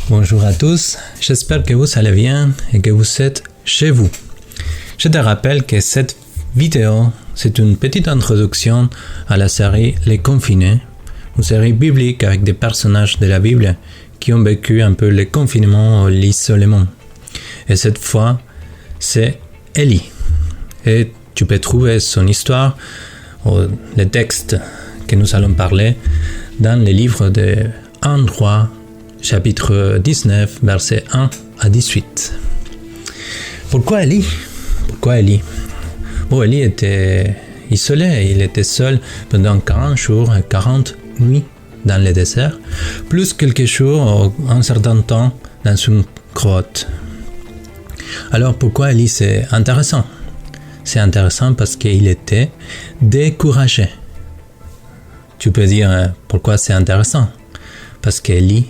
Bonjour à tous, j'espère que vous allez bien et que vous êtes chez vous. Je te rappelle que cette vidéo, c'est une petite introduction à la série Les Confinés, une série biblique avec des personnages de la Bible qui ont vécu un peu le confinement ou l'isolement. Et cette fois, c'est Élie. Et tu peux trouver son histoire ou le texte que nous allons parler dans le livre de 1 Roi, chapitre 19, versets 1 à 18. Pourquoi Élie? Bon, Élie était isolé, il était seul pendant 40 jours et 40 nuits dans le désert, plus quelques jours ou un certain temps dans une grotte. Alors pourquoi Élie c'est intéressant? C'est intéressant parce qu'il était découragé. Tu peux dire pourquoi c'est intéressant? Parce qu'Élie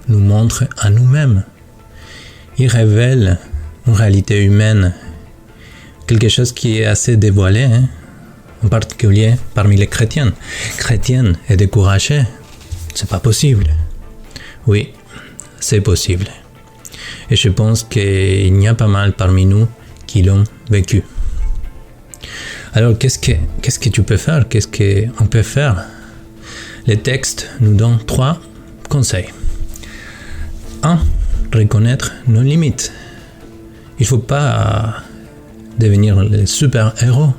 nous montre à nous-mêmes. Il révèle une réalité humaine, quelque chose qui est assez dévoilé, en particulier parmi les chrétiens. Chrétiens et découragés, c'est pas possible. Oui, c'est possible. Et je pense qu'il y a pas mal parmi nous qui l'ont vécu. Alors, qu'est-ce que tu peux faire? Qu'est-ce qu'on peut faire? Le texte nous donne 3 conseils. 1. Reconnaître nos limites. Il ne faut pas devenir le super-héros,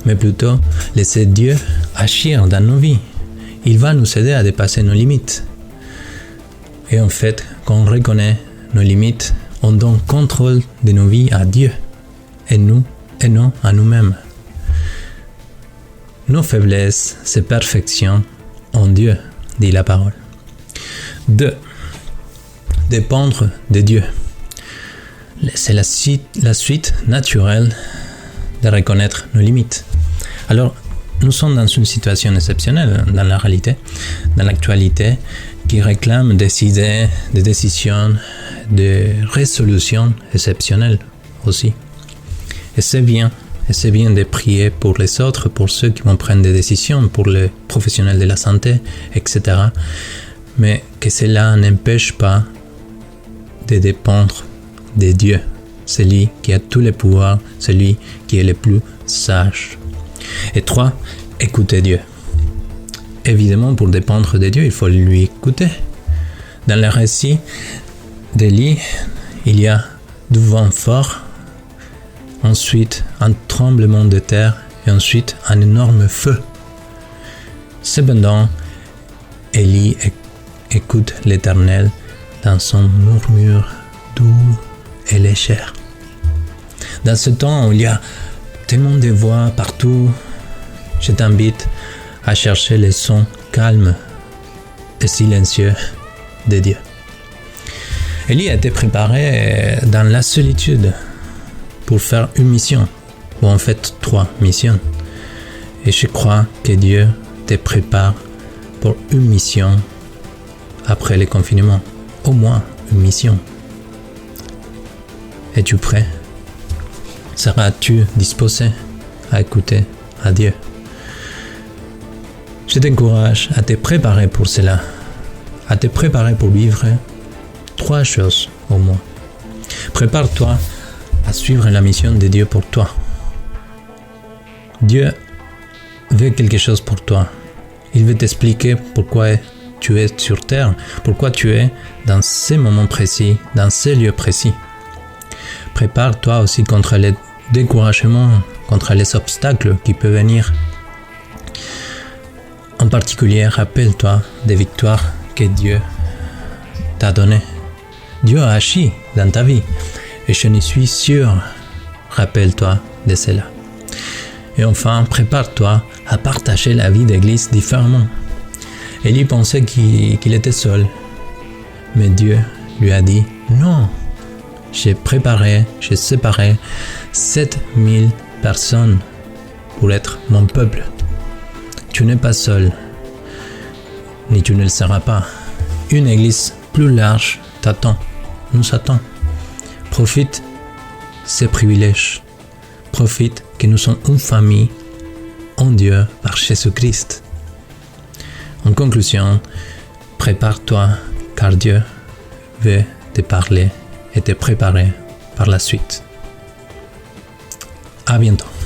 mais plutôt laisser Dieu agir dans nos vies. Il va nous aider à dépasser nos limites. Et en fait, quand on reconnaît nos limites, on donne contrôle de nos vies à Dieu et non à nous-mêmes. Nos faiblesses, ses perfections en Dieu, dit la parole. 2. Dépendre de Dieu. C'est la suite naturelle de reconnaître nos limites. Alors, nous sommes dans une situation exceptionnelle dans la réalité, dans l'actualité, qui réclame des idées, des décisions, des résolutions exceptionnelles aussi. Et c'est bien de prier pour les autres, pour ceux qui vont prendre des décisions, pour les professionnels de la santé, etc. Mais que cela n'empêche pas de dépendre de Dieu, celui qui a tous les pouvoirs, celui qui est le plus sage. Et 3, écouter Dieu. Évidemment, pour dépendre de Dieu, il faut lui écouter. Dans le récit d'Élie, il y a du vent fort, ensuite un tremblement de terre et ensuite un énorme feu. Cependant, Élie écoute l'Éternel dans son murmure doux et léger. Dans ce temps où il y a tellement de voix partout, je t'invite à chercher les sons calmes et silencieux de Dieu. Élie a été préparé dans la solitude pour faire une mission, ou en fait 3 missions. Et je crois que Dieu te prépare pour une mission après le confinement. Au moins une mission. Es-tu prêt? Seras-tu disposé à écouter à Dieu? Je t'encourage à te préparer pour cela, à te préparer pour vivre 3 choses au moins. Prépare-toi à suivre la mission de Dieu pour toi. Dieu veut quelque chose pour toi. Il veut t'expliquer pourquoi tu es sur terre, pourquoi tu es dans ces moments précis, dans ces lieux précis. Prépare-toi aussi contre les découragements, contre les obstacles qui peuvent venir. En particulier, rappelle-toi des victoires que Dieu t'a données. Dieu a agi dans ta vie et je ne suis sûr. Rappelle-toi de cela. Et enfin, prépare-toi à partager la vie d'église différemment. Élie pensait qu'il était seul. Mais Dieu lui a dit « Non, j'ai séparé 7000 personnes pour être mon peuple. Tu n'es pas seul, ni tu ne le seras pas. Une église plus large t'attend, nous attend. Profite ces privilèges. Profite que nous sommes une famille en Dieu par Jésus-Christ. En conclusion, prépare-toi car Dieu vais te parler et te préparer par la suite. À bientôt.